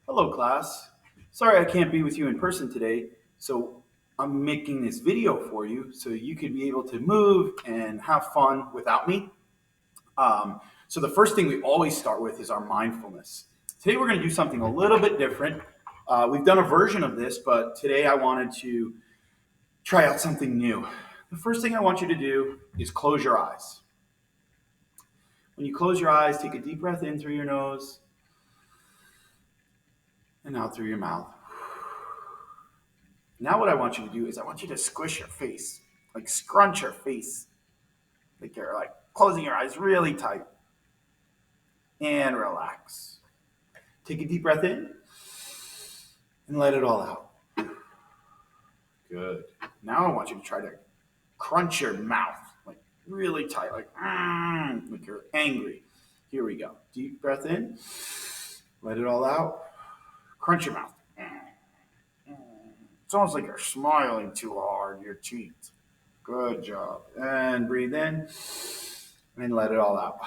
Hello, class. Sorry I can't be with you in person today, so I'm making this video for you so you could be able to move and have fun without me. So the first thing we always start with is our mindfulness. Today we're going to do something a little bit different. We've done a version of this, but today I wanted to try out something new. The first thing I want you to do is close your eyes. When you close your eyes, take a deep breath in through your nose and out through your mouth. Now what I want you to do is I want you to squish your face, like scrunch your face, like you're like closing your eyes really tight and relax. Take a deep breath in and let it all out. Good. Now I want you to try to crunch your mouth, like really tight, like you're angry. Here we go. Deep breath in, let it all out. Crunch your mouth. It's almost like you're smiling too hard, your teeth. Good job. And breathe in and let it all out.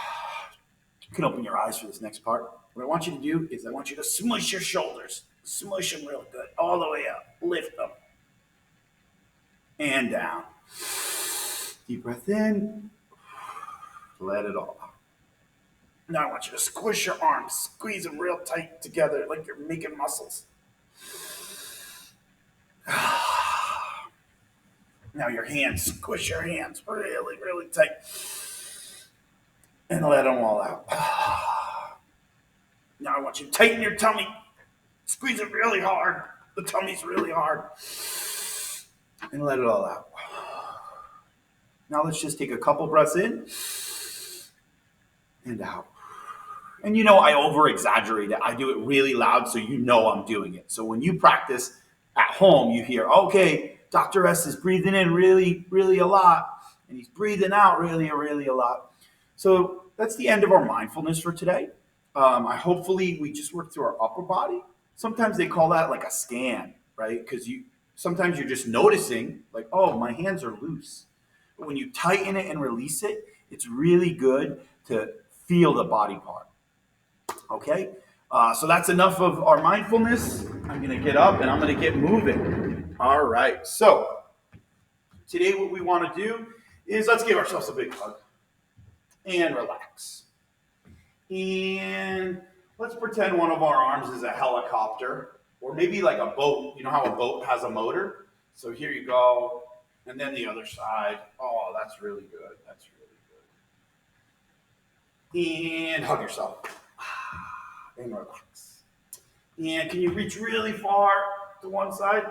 You can open your eyes for this next part. What I want you to do is I want you to smush your shoulders. Smush them real good, all the way up. Lift them. And down. Deep breath in. Let it all out. Now I want you to squish your arms. Squeeze them real tight together like you're making muscles. Now your hands, squish your hands really, really tight. And let them all out. Now I want you to tighten your tummy. Squeeze it really hard. The tummy's really hard. And let it all out. Now let's just take a couple breaths in and out. And you know, I over exaggerate it. I do it really loud so you know I'm doing it. So when you practice at home, you hear, okay, Dr. S is breathing in really, really a lot, and he's breathing out really, really a lot. So that's the end of our mindfulness for today. I hopefully we just work through our upper body. Sometimes they call that like a scan, right? Because sometimes you're just noticing, like, oh, my hands are loose. But when you tighten it and release it, it's really good to feel the body part. Okay, so that's enough of our mindfulness. I'm going to get up and I'm going to get moving. All right, so today what we want to do is let's give ourselves a big hug and relax. And let's pretend one of our arms is a helicopter or maybe like a boat. You know how a boat has a motor? So here you go. And then the other side. Oh, that's really good. That's really good. And hug yourself. And relax. And can you reach really far to one side?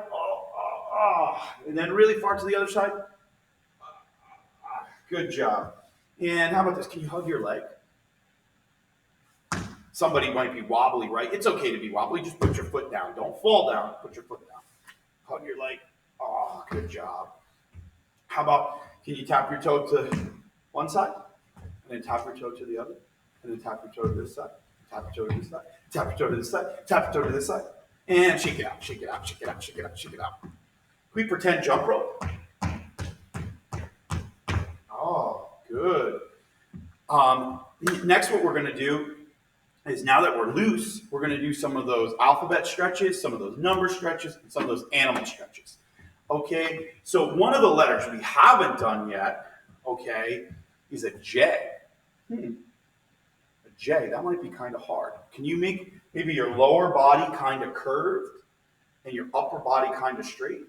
And then really far to the other side? Good job. And how about this? Can you hug your leg? Somebody might be wobbly, right? It's okay to be wobbly. Just put your foot down. Don't fall down. Put your foot down. Hug your leg. Oh, good job. How about, can you tap your toe to one side? And then tap your toe to the other? And then tap your toe to this side? Tap your toe to this side? Tap your toe to this side? Tap your toe to this side? And shake it out, shake it out, shake it out, shake it out, shake it out. Can we pretend jump rope? Oh, good. Next, what we're going to do is now that we're loose, we're going to do some of those alphabet stretches, some of those number stretches, and some of those animal stretches. Okay, so one of the letters we haven't done yet, okay, is a J. A J, that might be kind of hard. Can you make maybe your lower body kind of curved and your upper body kind of straight?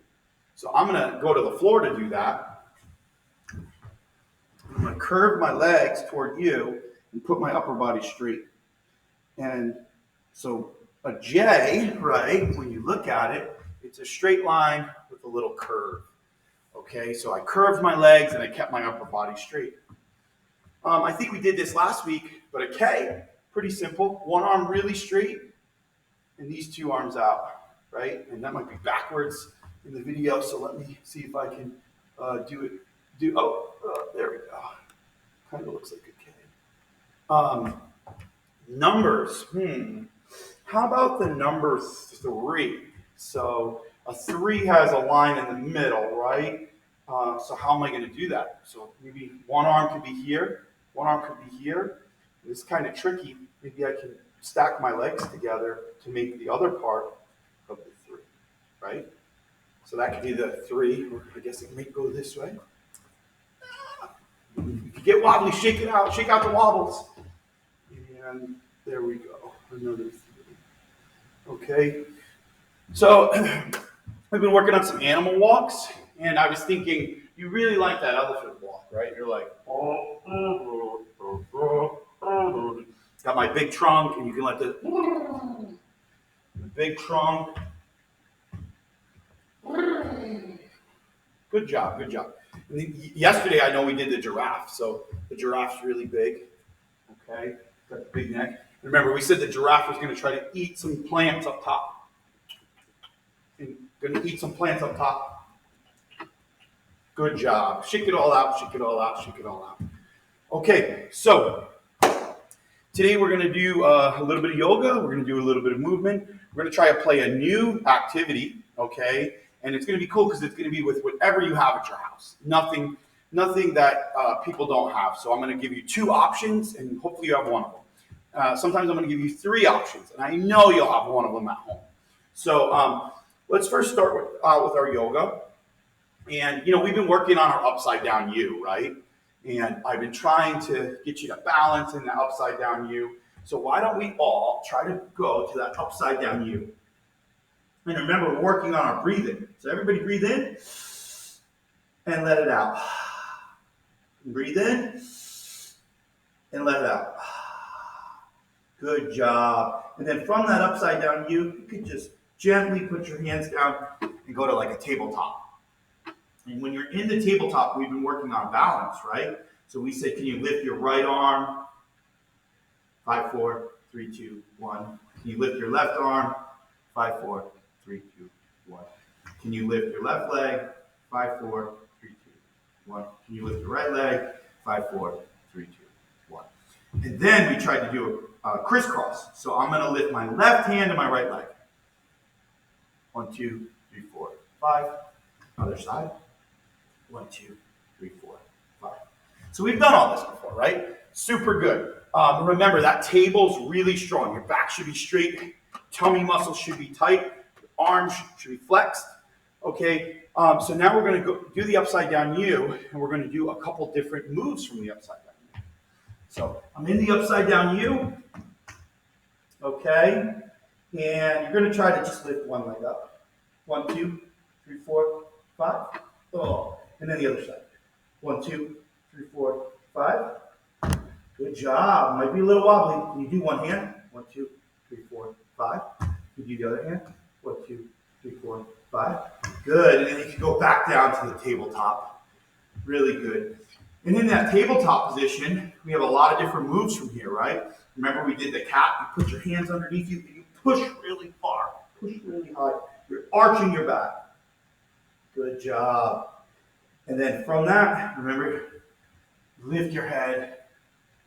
So I'm going to go to the floor to do that. I'm going to curve my legs toward you and put my upper body straight. And so a J, right, when you look at it, it's a straight line with a little curve. Okay, so I curved my legs and I kept my upper body straight. I think we did this last week, but a K, pretty simple. One arm really straight and these two arms out, right? And that might be backwards in the video, so let me see if I can do it. There we go. Kind of looks like a K. Numbers. How about the number 3? So a 3 has a line in the middle, right? So how am I going to do that? So maybe one arm could be here, one arm could be here. It's kind of tricky. Maybe I can stack my legs together to make the other part of the 3, right? So that could be the 3, or I guess it may go this way. If you get wobbly, shake it out. Shake out the wobbles. And there we go. Another 3. Okay. So we've been working on some animal walks, and I was thinking, you really like that elephant walk, right? You're like, got my big trunk, and you can let the big trunk. Good job, good job. And yesterday, I know we did the giraffe, so the giraffe's really big. Okay, got the big neck. Remember, we said the giraffe was going to try to eat some plants up top. And going to eat some plants up top. Good job. Shake it all out, shake it all out, shake it all out. Okay, so today we're going to do a little bit of yoga. We're going to do a little bit of movement. We're going to try to play a new activity, okay? And it's going to be cool because it's going to be with whatever you have at your house. Nothing that people don't have. So I'm going to give you 2 options, and hopefully you have one of them. Sometimes I'm going to give you 3 options, and I know you'll have one of them at home. So let's first start with our yoga. And, you know, we've been working on our upside down U, right? And I've been trying to get you to balance in the upside down U. So why don't we all try to go to that upside down U? And remember, we're working on our breathing. So everybody breathe in and let it out. Breathe in and let it out. Good job. And then from that upside down U, you can just gently put your hands down and go to like a tabletop. And when you're in the tabletop, we've been working on balance, right? So we say, can you lift your right arm? 5, 4, 3, 2, 1. Can you lift your left arm? 5, 4, 3, 2, 1. Can you lift your left leg? 5, 4, 3, 2, 1. Can you lift your right leg? 5, 4, 3, 2, 1. And then we tried to do a crisscross. So I'm going to lift my left hand to my right leg. 1, 2, 3, 4, 5. Other side. 1, 2, 3, 4, 5. So we've done all this before, right? Super good. Remember, that table's really strong. Your back should be straight. Tummy muscles should be tight. Your arms should be flexed. Okay, so now we're going to go do the upside down U, and we're going to do a couple different moves from the upside down U. So I'm in the upside down U. Okay, and you're going to try to just lift one leg up. 1, 2, 3, 4, 5. Oh, and then the other side. 1, 2, 3, 4, 5. Good job. Might be a little wobbly. Can you do one hand? 1, 2, 3, 4, 5. Can you do the other hand? 1, 2, 3, 4, 5. Good. And then you can go back down to the tabletop. Really good. And in that tabletop position, we have a lot of different moves from here, right? Remember we did the cat. You put your hands underneath you and you push really far. Push really high. You're arching your back. Good job. And then from that, remember, lift your head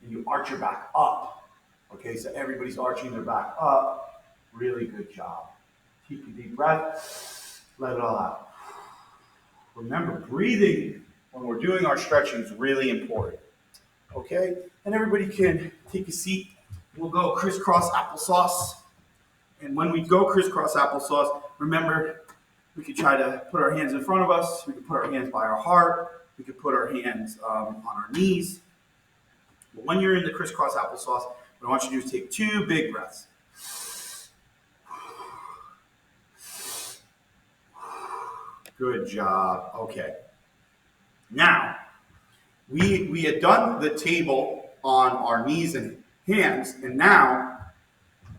and you arch your back up. Okay, so everybody's arching their back up. Really good job. Take a deep breath. Let it all out. Remember, breathing when we're doing our stretching is really important. Okay, and everybody can take a seat. We'll go crisscross applesauce. And when we go crisscross applesauce, remember, we could try to put our hands in front of us. We could put our hands by our heart. We could put our hands on our knees. But when you're in the crisscross applesauce, what I want you to do is take 2 big breaths. Good job. Okay. Now, we had done the table on our knees and hands, and now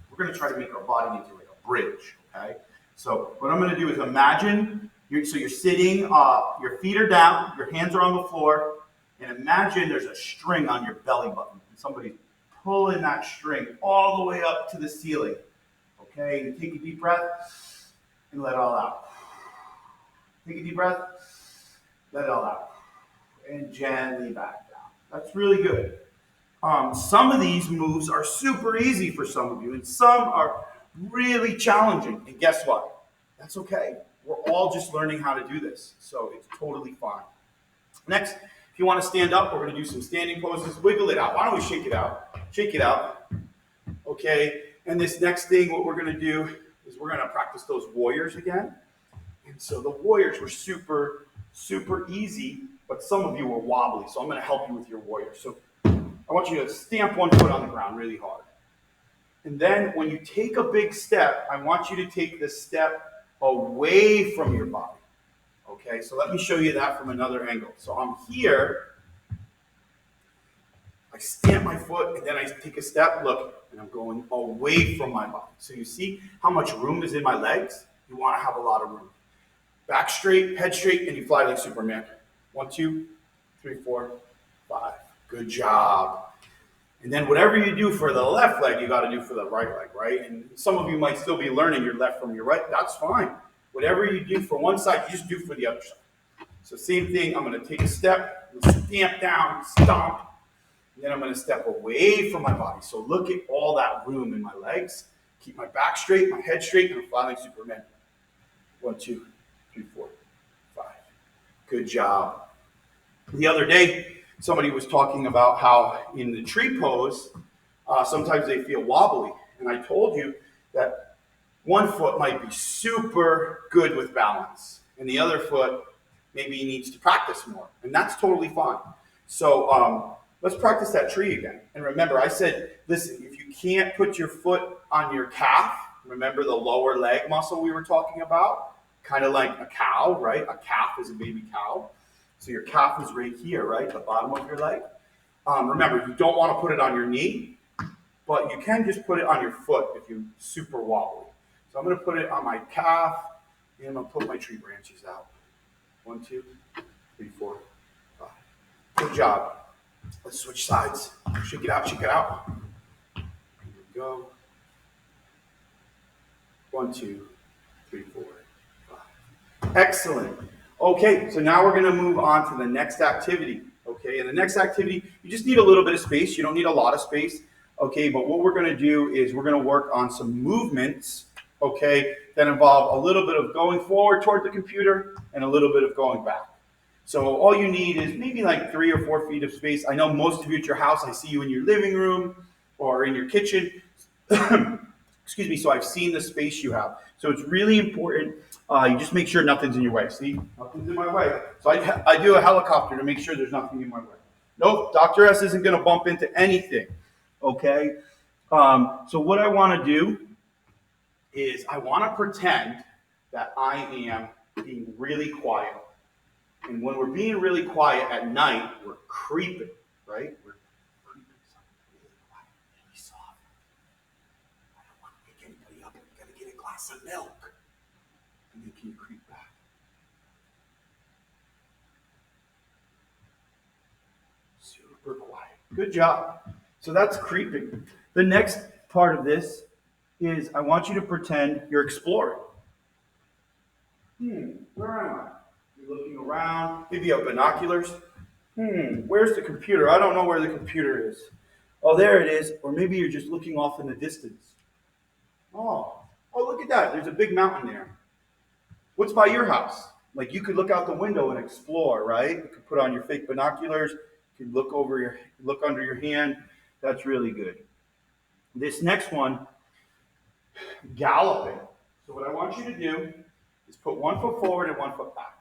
we're going to try to make our body into like a bridge, okay? So what I'm going to do is imagine, you're sitting, your feet are down, your hands are on the floor, and imagine there's a string on your belly button. And somebody's pulling that string all the way up to the ceiling, okay? And take a deep breath and let it all out. Take a deep breath, let it all out, and gently back down. That's really good. Some of these moves are super easy for some of you, and some are really challenging. And guess what? That's okay. We're all just learning how to do this, so it's totally fine. Next, if you want to stand up, we're going to do some standing poses. Wiggle it out. Why don't we shake it out? Shake it out. Okay. And this next thing, what we're going to do is we're going to practice those warriors again. And so the warriors were super, super easy, but some of you were wobbly. So I'm going to help you with your warriors. So I want you to stamp one foot on the ground really hard. And then when you take a big step, I want you to take this step away from your body. Okay, so let me show you that from another angle. So I'm here, I stamp my foot, and then I take a step, look, and I'm going away from my body. So you see how much room is in my legs? You want to have a lot of room. Back straight, head straight, and you fly like Superman. 1, 2, 3, 4, 5. Good job. And then whatever you do for the left leg, you got to do for the right leg, right? And some of you might still be learning your left from your right. That's fine. Whatever you do for one side, you just do for the other side. So same thing, I'm going to take a step, stamp down, stomp, and then I'm going to step away from my body. So look at all that room in my legs. Keep my back straight, my head straight, and I'm flying like Superman. 1, 2, 3, 4, 5. Good job. The other day, somebody was talking about how in the tree pose, sometimes they feel wobbly. And I told you that one foot might be super good with balance, and the other foot maybe needs to practice more. And that's totally fine. So let's practice that tree again. And remember, I said, listen, if you can't put your foot on your calf, remember the lower leg muscle we were talking about? Kind of like a cow, right? A calf is a baby cow. So your calf is right here, right? The bottom of your leg. Remember, you don't want to put it on your knee, but you can just put it on your foot if you're super wobbly. So I'm going to put it on my calf, and I'm going to put my tree branches out. 1, 2, 3, 4, 5. Good job. Let's switch sides. Shake it out, shake it out. Here we go. 1, 2, 3, 4, 5. Excellent. Okay, so now we're going to move on to the next activity. Okay, and the next activity, you just need a little bit of space. You don't need a lot of space. Okay, but what we're going to do is we're going to work on some movements, okay, that involve a little bit of going forward toward the computer and a little bit of going back. So all you need is maybe like 3 or 4 feet of space. I know most of you at your house, I see you in your living room or in your kitchen. Excuse me, so I've seen the space you have. So it's really important. You just make sure nothing's in your way. See, nothing's in my way. So I do a helicopter to make sure there's nothing in my way. Nope, Dr. S isn't going to bump into anything. Okay? So what I want to do is I want to pretend that I am being really quiet. And when we're being really quiet at night, we're creeping, right? We're creeping something really quiet, really soft. I don't want to wake anybody up. I'm going to get a glass of milk. And then can you creep back? Super quiet. Good job. So that's creeping. The next part of this is I want you to pretend you're exploring. Where am I? You're looking around. Maybe you have binoculars. Where's the computer? I don't know where the computer is. Oh, there it is. Or maybe you're just looking off in the distance. Oh, look at that. There's a big mountain there. What's by your house? Like you could look out the window and explore, right? You could put on your fake binoculars. You could look under your hand. That's really good. This next one, galloping. So what I want you to do is put 1 foot forward and 1 foot back.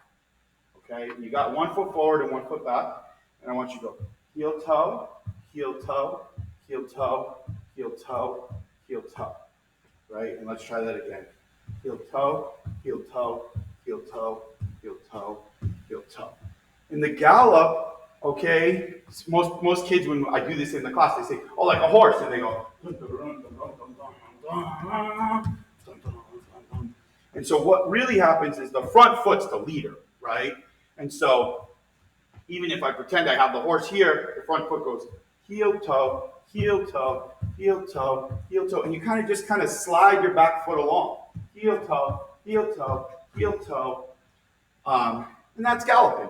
Okay, you got 1 foot forward and 1 foot back, and I want you to go heel toe, heel toe, heel toe, heel toe, heel toe. Right? And let's try that again. Heel toe, heel toe, heel toe, heel toe, heel toe. In the gallop, okay, most kids when I do this in the class, they say, oh, like a horse, and they go. And so what really happens is the front foot's the leader, right? And so even if I pretend I have the horse here, the front foot goes heel toe, heel toe, heel toe, heel toe, and you kind of slide your back foot along. Heel toe, heel toe, heel toe. And that's galloping.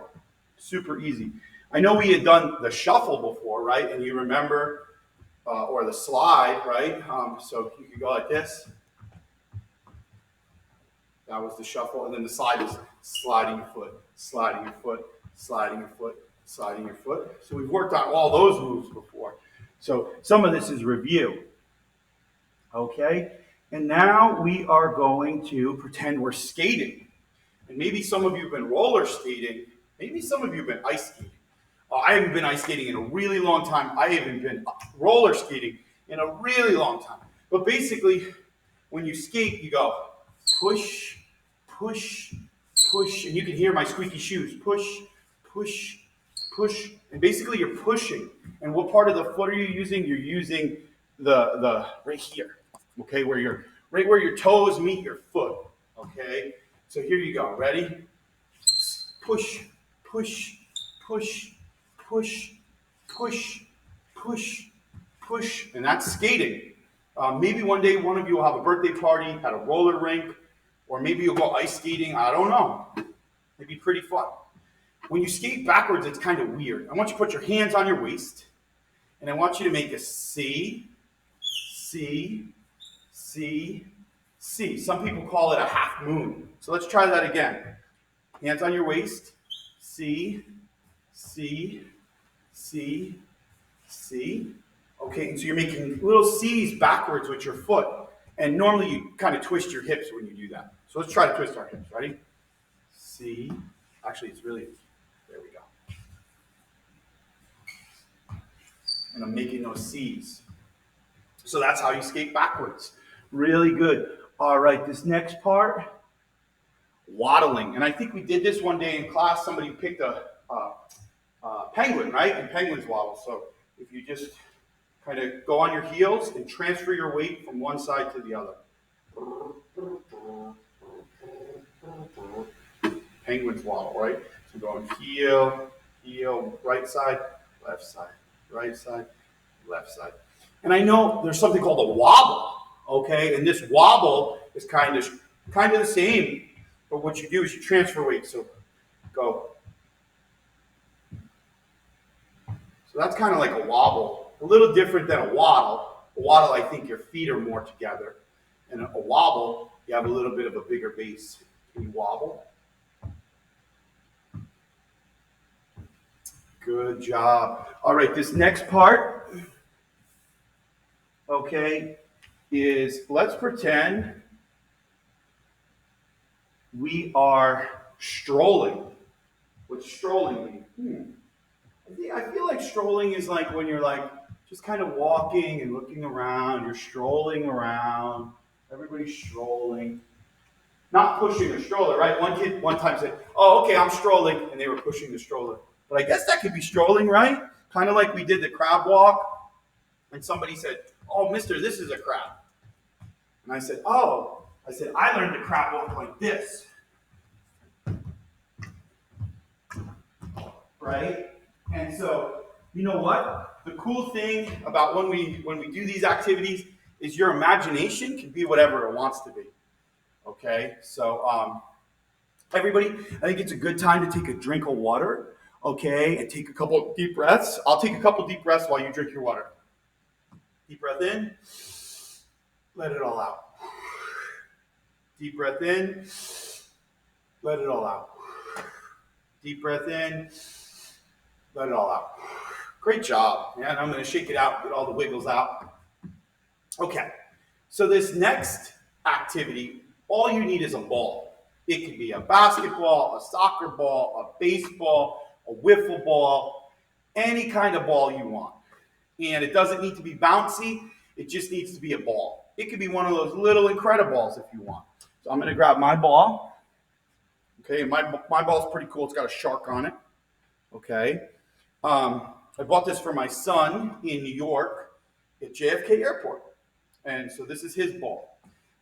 Super easy. I know we had done the shuffle before, right? And you remember, or the slide, right? So you could go like this. That was the shuffle. And then the slide is sliding your foot, sliding your foot, sliding your foot, sliding your foot. So we've worked on all those moves before. So some of this is review. Okay? And now we are going to pretend we're skating. And maybe some of you have been roller skating. Maybe some of you have been ice skating. I haven't been ice skating in a really long time. I haven't been roller skating in a really long time. But basically, when you skate, you go push, push, push, and you can hear my squeaky shoes. Push, push, push, and basically you're pushing. And what part of the foot are you using? You're using the right here, okay, where your right where your toes meet your foot. Okay, so here you go. Ready? Push, push, push, push, push, push, push, and that's skating. Maybe one day one of you will have a birthday party at a roller rink, or maybe you'll go ice skating. I don't know. It'd be pretty fun. When you skate backwards, it's kind of weird. I want you to put your hands on your waist, and I want you to make a C, C, C, C. Some people call it a half moon. So let's try that again. Hands on your waist, C, C, C, C. Okay, and so you're making little C's backwards with your foot. And normally you kind of twist your hips when you do that. So let's try to twist our hips. Ready? C. Actually, it's really, there we go. And I'm making those C's. So that's how you skate backwards. Really good. All right, this next part, waddling. And I think we did this one day in class. Somebody picked a penguin, right? And penguins waddle. So if you just kind of go on your heels and transfer your weight from one side to the other. Penguins waddle, right? So going heel, heel, right side, right side, left side. And I know there's something called a wobble, okay? And this wobble is kind of the same, but what you do is you transfer weight. So go. So that's kind of like a wobble, a little different than a waddle. A waddle, I think your feet are more together. And a wobble, you have a little bit of a bigger base. Can you wobble? Good job. All right, this next part, okay, is let's pretend we are strolling. What's strolling mean? I feel like strolling is like when you're like just kind of walking and looking around. You're strolling around. Everybody's strolling. Not pushing a stroller, right? One kid one time said, "Oh, okay, I'm strolling," and they were pushing the stroller. But I guess that could be strolling, right? Kind of like we did the crab walk, and somebody said, "Oh, mister, this is a crab." And I said, "Oh," I said, "I learned the crab walk like this." Right? And so, you know what? The cool thing about when we do these activities is your imagination can be whatever it wants to be. Okay? So, everybody, I think it's a good time to take a drink of water, okay, and take a couple of deep breaths. I'll take a couple of deep breaths while you drink your water. Deep breath in, let it all out. Deep breath in, let it all out. Deep breath in, let it all out. Great job. And I'm going to shake it out, get all the wiggles out. Okay, so this next activity, all you need is a ball. It could be a basketball, a soccer ball, a baseball, a wiffle ball, any kind of ball you want. And it doesn't need to be bouncy. It just needs to be a ball. It could be one of those little Incrediballs if you want. So I'm going to grab my ball. Okay, my ball's pretty cool. It's got a shark on it. Okay. I bought this for my son in New York at JFK Airport. And so this is his ball.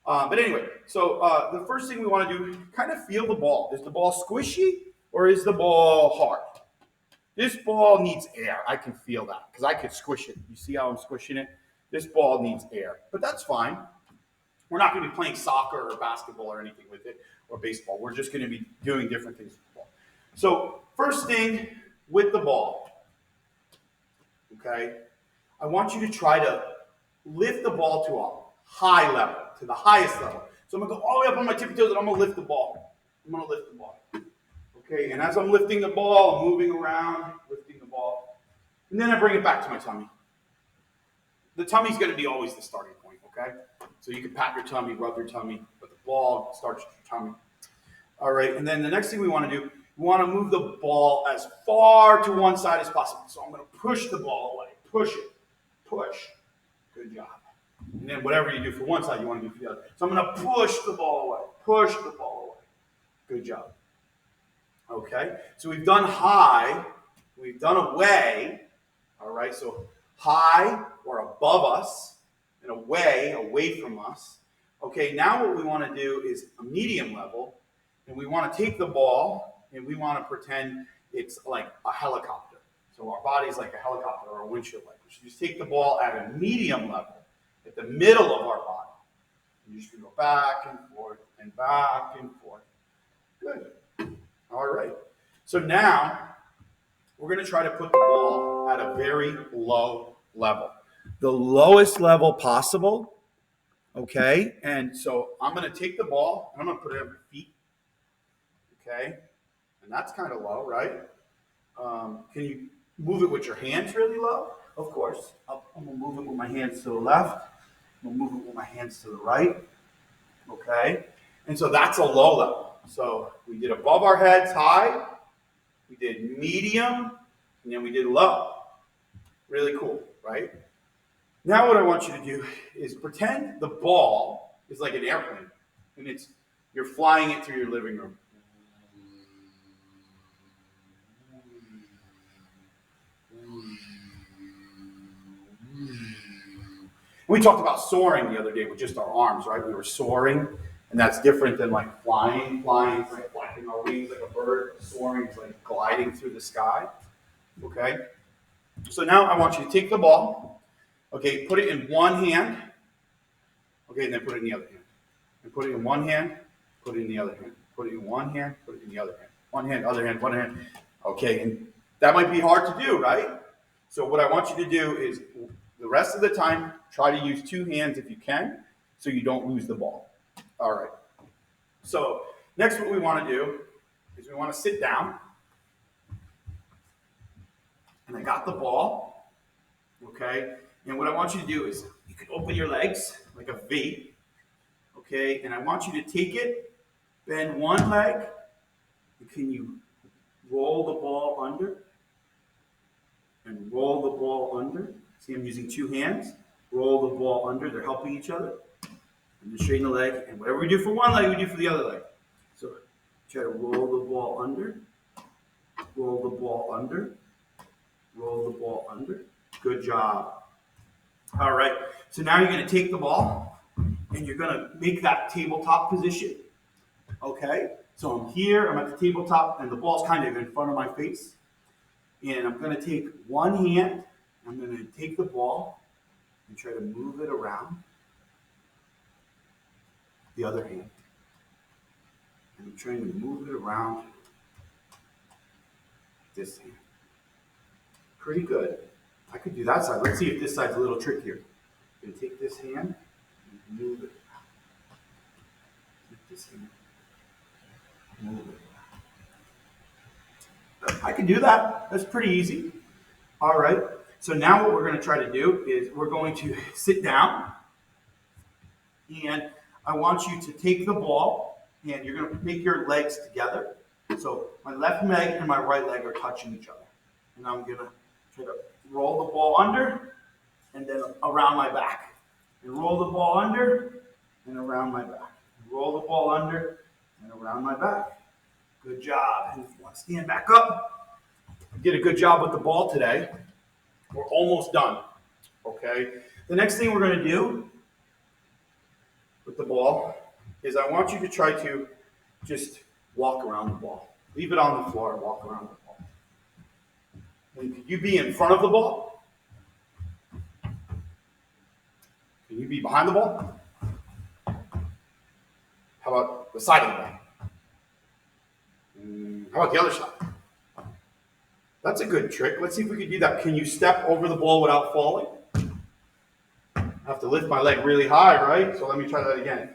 But anyway, so the first thing we want to do, kind of feel the ball. Is the ball squishy or is the ball hard? This ball needs air. I can feel that because I could squish it. You see how I'm squishing it? This ball needs air, but that's fine. We're not going to be playing soccer or basketball or anything with it or baseball. We're just going to be doing different things with the ball. So first thing with the ball, okay, I want you to try to lift the ball to a high level, to the highest level. So I'm going to go all the way up on my tippy toes and I'm going to lift the ball. I'm going to lift the ball. Okay, and as I'm lifting the ball, I'm moving around, lifting the ball. And then I bring it back to my tummy. The tummy's going to be always the starting point, okay? So you can pat your tummy, rub your tummy, but the ball starts your tummy. All right, and then the next thing we want to do, we want to move the ball as far to one side as possible. So I'm going to push the ball away. Push it. Push. Good job. And then whatever you do for one side, you want to do for the other. So I'm going to push the ball away. Push the ball away. Good job. Okay, so we've done high. We've done away. All right, so high or above us and away from us. Okay, now what we want to do is a medium level, and we want to take the ball and we want to pretend it's like a helicopter. So our body's like a helicopter or a windshield wiper. So just take the ball at a medium level, at the middle of our body. And you're just going to go back and forth and back and forth. Good. All right. So now we're going to try to put the ball at a very low level, the lowest level possible. Okay. And so I'm going to take the ball and I'm going to put it at my feet. Okay. And that's kind of low, right? Can you move it with your hands really low? Of course. I'm going to move it with my hands to the left. I'm going to move it with my hands to the right. Okay. And so that's a low level. So we did above our heads, high. We did medium. And then we did low. Really cool, right? Now what I want you to do is pretend the ball is like an airplane. And you're flying it through your living room. We talked about soaring the other day with just our arms, right? We were soaring, and that's different than like flying. Flying is like flapping our wings like a bird. Soaring is like gliding through the sky. Okay? So now I want you to take the ball, okay, put it in one hand, okay, and then put it in the other hand. And put it in one hand, put it in the other hand. Put it in one hand, put it in the other hand. One hand, other hand, one hand. Okay, and that might be hard to do, right? So what I want you to do is the rest of the time, try to use two hands if you can, so you don't lose the ball. All right. So next what we want to do is we want to sit down. And I got the ball, okay? And what I want you to do is you can open your legs like a V, okay? And I want you to take it, bend one leg, and can you roll the ball under? And roll the ball under. See, I'm using two hands. Roll the ball under. They're helping each other. And just straighten the leg. And whatever we do for one leg, we do for the other leg. So try to roll the ball under. Roll the ball under. Roll the ball under. Good job. All right. So now you're going to take the ball and you're going to make that tabletop position. Okay. So I'm here. I'm at the tabletop and the ball's kind of in front of my face. And I'm going to take one hand. I'm going to take the ball and try to move it around the other hand. And I'm trying to move it around this hand. Pretty good. I could do that side. Let's see if this side's a little trickier. I'm going to take this hand and move it. Take this hand, move it. I can do that. That's pretty easy. All right. So now what we're going to try to do is we're going to sit down. And I want you to take the ball and you're going to make your legs together. So my left leg and my right leg are touching each other. And I'm going to try to roll the ball under and then around my back. And roll the ball under and around my back. Roll the ball under and around my back. Good job. And if you want to stand back up, you did a good job with the ball today. We're almost done. Okay. The next thing we're going to do with the ball is I want you to try to just walk around the ball. Leave it on the floor and walk around the ball. And can you be in front of the ball? Can you be behind the ball? How about the side of the ball? How about the other side? That's a good trick. Let's see if we can do that. Can you step over the ball without falling? I have to lift my leg really high, right? So let me try that again.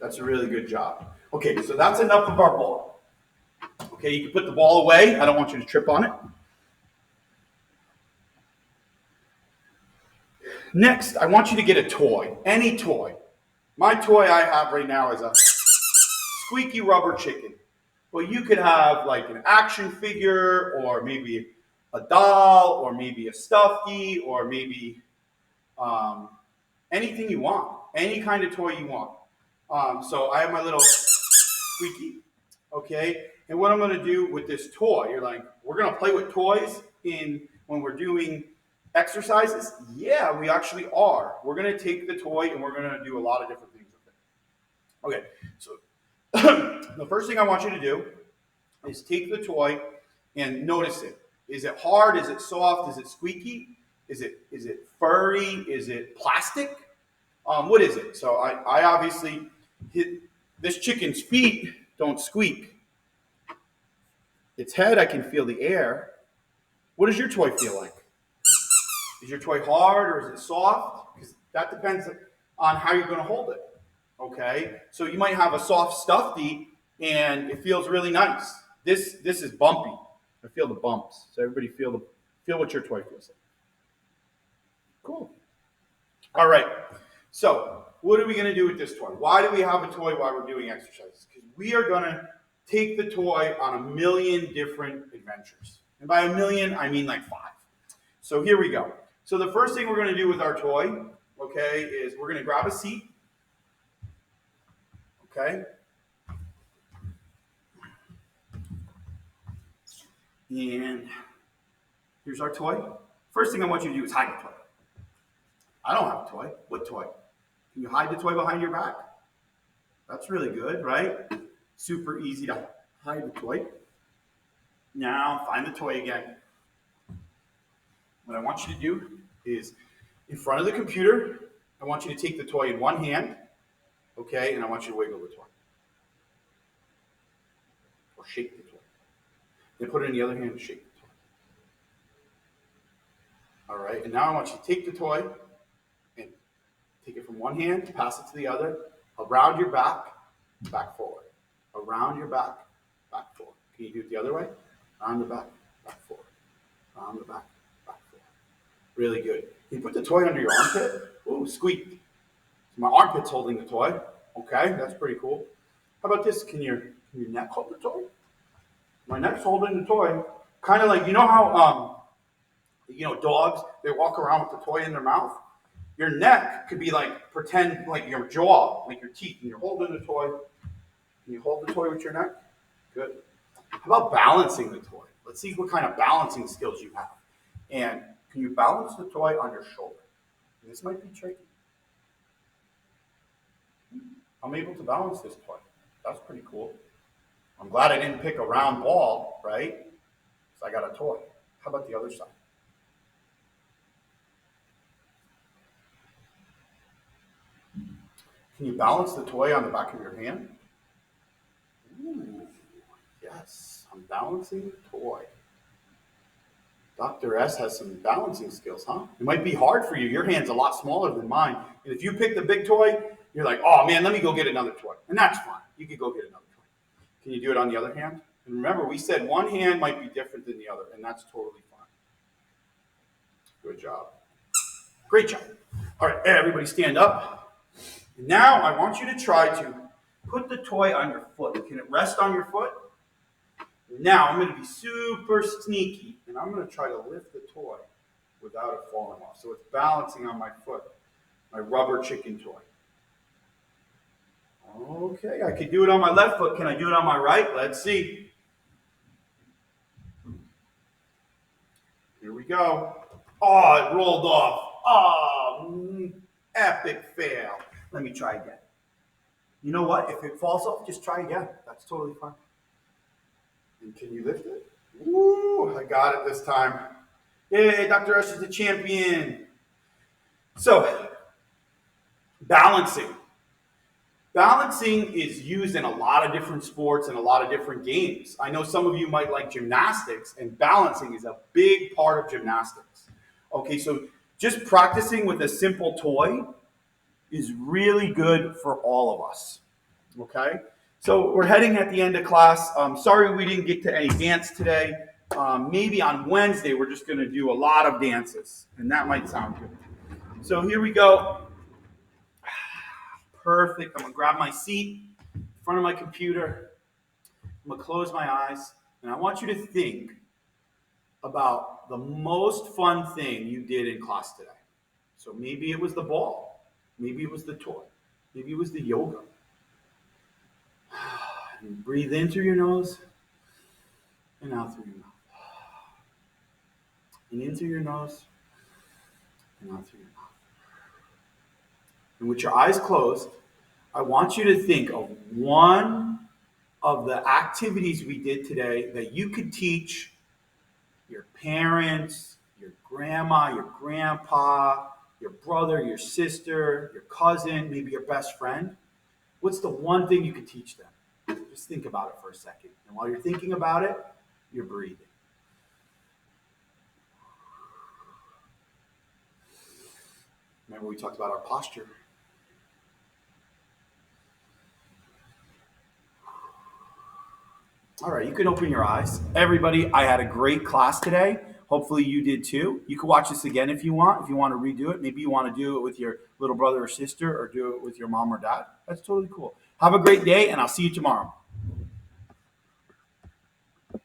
That's a really good job. Okay, so that's enough of our ball. Okay, you can put the ball away. I don't want you to trip on it. Next, I want you to get a toy, any toy. My toy I have right now is a squeaky rubber chicken. Well, you could have like an action figure, or maybe a doll, or maybe a stuffy, or maybe um, anything you want, any kind of toy you want. So I have my little squeaky, okay? And what I'm gonna do with this toy, you're like, we're gonna play with toys in when we're doing exercises? Yeah, we actually are. We're gonna take the toy and we're gonna do a lot of different things with it. Okay, so the first thing I want you to do is take the toy and notice it. Is it hard? Is it soft? Is it squeaky? Is it furry? Is it plastic? What is it? So I obviously hit this chicken's feet don't squeak. Its head, I can feel the air. What does your toy feel like? Is your toy hard or is it soft? Because that depends on how you're going to hold it. Okay, so you might have a soft stuffy and it feels really nice. This is bumpy. I feel the bumps. So everybody feel what your toy feels like. Cool. All right. So what are we going to do with this toy? Why do we have a toy while we're doing exercises? Because we are going to take the toy on a million different adventures. And by a million, I mean like 5. So here we go. So the first thing we're going to do with our toy, okay, is we're going to grab a seat. Okay. And here's our toy. First thing I want you to do is hide the toy. I don't have a toy. What toy? Can you hide the toy behind your back? That's really good, right? Super easy to hide the toy. Now, find the toy again. What I want you to do is, in front of the computer, I want you to take the toy in one hand, okay, and I want you to wiggle the toy. Or shake the toy. Then put it in the other hand and shake the toy. All right, and now I want you to take the toy and take it from one hand, pass it to the other, around your back, back forward. Around your back, back forward. Can you do it the other way? Around the back, back forward. Around the back, back forward. Really good. Can you put the toy under your armpit? Ooh, squeak. So my armpit's holding the toy. Okay, that's pretty cool. How about this? Can your neck hold the toy? My neck's holding the toy. Kind of like, you know how dogs, they walk around with the toy in their mouth? Your neck could be like, pretend like your jaw, like your teeth, and you're holding the toy. Can you hold the toy with your neck? Good. How about balancing the toy? Let's see what kind of balancing skills you have. And can you balance the toy on your shoulder? And this might be tricky. I'm able to balance this toy. That's pretty cool. I'm glad I didn't pick a round ball, right? So I got a toy. How about the other side? Can you balance the toy on the back of your hand? Ooh, yes, I'm balancing the toy. Dr. S has some balancing skills, huh? It might be hard for you. Your hand's a lot smaller than mine. And if you pick the big toy, you're like, oh man, let me go get another toy. And that's fine. You could go get another toy. Can you do it on the other hand? And remember, we said one hand might be different than the other, and that's totally fine. Good job. Great job. All right, everybody stand up. Now I want you to try to put the toy on your foot. Can it rest on your foot? Now I'm going to be super sneaky, and I'm going to try to lift the toy without it falling off. So it's balancing on my foot, my rubber chicken toy. Okay, I can do it on my left foot. Can I do it on my right? Let's see. Here we go. Oh, it rolled off. Oh, epic fail. Let me try again. You know what? If it falls off, just try again. That's totally fine. And can you lift it? Woo, I got it this time. Yay, Dr. S is the champion. So, balancing. Balancing is used in a lot of different sports and a lot of different games. I know some of you might like gymnastics, and balancing is a big part of gymnastics. Okay, so just practicing with a simple toy is really good for all of us. Okay, so we're heading at the end of class. Sorry we didn't get to any dance today. Maybe on Wednesday we're just going to do a lot of dances, and that might sound good. So here we go. Perfect. I'm gonna grab my seat in front of my computer. I'm gonna close my eyes, and I want you to think about the most fun thing you did in class today. So maybe it was the ball, maybe it was the toy, maybe it was the yoga. And breathe in through your nose and out through your mouth. And in through your nose and out through your mouth. And with your eyes closed, I want you to think of one of the activities we did today that you could teach your parents, your grandma, your grandpa, your brother, your sister, your cousin, maybe your best friend. What's the one thing you could teach them? Just think about it for a second. And while you're thinking about it, you're breathing. Remember, we talked about our posture. All right, you can open your eyes. Everybody, I had a great class today. Hopefully you did too. You can watch this again if you want. If you want to redo it, maybe you want to do it with your little brother or sister or do it with your mom or dad. That's totally cool. Have a great day, and I'll see you tomorrow.